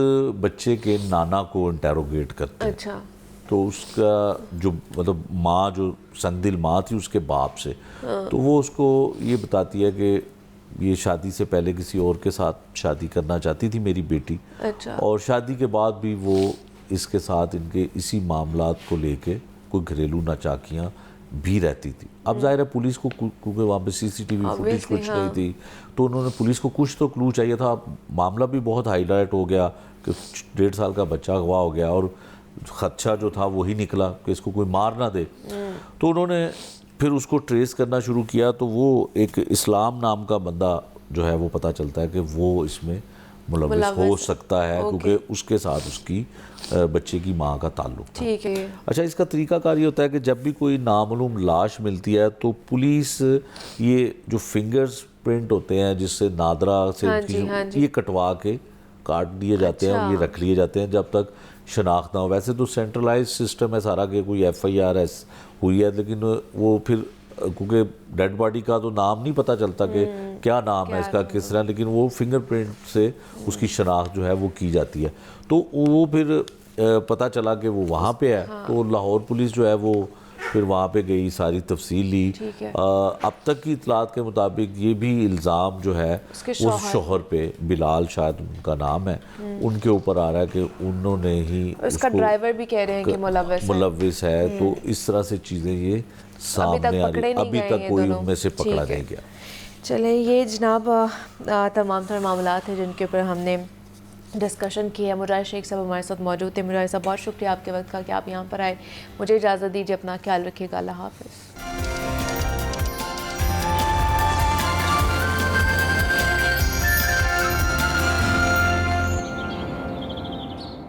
بچے کے نانا کو انٹیروگیٹ کرتے ہیں. اچھا, تو اس کا جو مطلب ماں جو سنگ دل ماں تھی اس کے باپ سے, تو وہ اس کو یہ بتاتی ہے کہ یہ شادی سے پہلے کسی اور کے ساتھ شادی کرنا چاہتی تھی میری بیٹی, اور شادی کے بعد بھی وہ اس کے ساتھ ان کے اسی معاملات کو لے کے کوئی گھریلو ناچاکیاں بھی رہتی تھی. اب ظاہر ہے پولیس کو, کیونکہ وہاں پہ CCTV فوٹیج کچھ نہیں تھی, تو انہوں نے پولیس کو کچھ تو کلو چاہیے تھا. معاملہ بھی بہت ہائی لائٹ ہو گیا کہ 1.5 سال کا بچہ اغوا ہو گیا, اور خدشہ جو تھا وہی نکلا کہ اس کو کوئی مار نہ دے. تو انہوں نے پھر اس کو ٹریس کرنا شروع کیا, تو وہ ایک اسلام نام کا بندہ جو ہے وہ پتہ چلتا ہے کہ وہ اس میں ملوث ہو سکتا ہے, کیونکہ اس کے ساتھ اس کی بچے کی ماں کا تعلق تھا. ٹھیک ہے. اچھا, اس کا طریقہ کار یہ ہوتا ہے کہ جب بھی کوئی نامعلوم لاش ملتی ہے تو پولیس یہ جو فنگرز پرنٹ ہوتے ہیں جس سے نادرا سے یہ کٹوا کے کاٹ دیے جاتے ہیں اور یہ رکھ لیے جاتے ہیں جب تک شناخت نہ ہو. ویسے تو سینٹرلائز سسٹم ہے سارا کہ کوئی FIR ہوئی ہے, لیکن وہ پھر کیونکہ ڈیڈ باڈی کا تو نام نہیں پتہ چلتا کہ کیا نام ہے اس کا کس طرح, لیکن وہ فنگر پرنٹ سے اس کی شناخت جو ہے وہ کی جاتی ہے. تو وہ پھر پتہ چلا کہ وہ وہااں پہ ہے, تو لاہور پولیس جو ہے وہ پھر وہاں پہ گئی, ساری تفصیل لی. اب تک کی اطلاعات کے مطابق یہ بھی الزام جو ہے اس شوہر پہ, بلال شاید ان کا نام ہے, ان کے اوپر آ رہا ہے کہ انہوں نے ہی اس کا ڈرائیور بھی کہہ رہے ہیں کہ ملوث ہے. تو اس طرح سے چیزیں یہ سامنے آ رہی, ابھی تک کوئی ان میں سے پکڑا نہیں گیا. چلیں, یہ جناب تمام تر معاملات ہیں جن کے اوپر ہم نے ڈسکشن کی ہے. مجاہد شیخ صاحب ہمارے ساتھ موجود تھے. مجاہد صاحب بہت شکریہ آپ کے وقت کا کہ آپ یہاں پر آئے. مجھے اجازت دیجیے, اپنا خیال رکھیے گا. اللہ حافظ.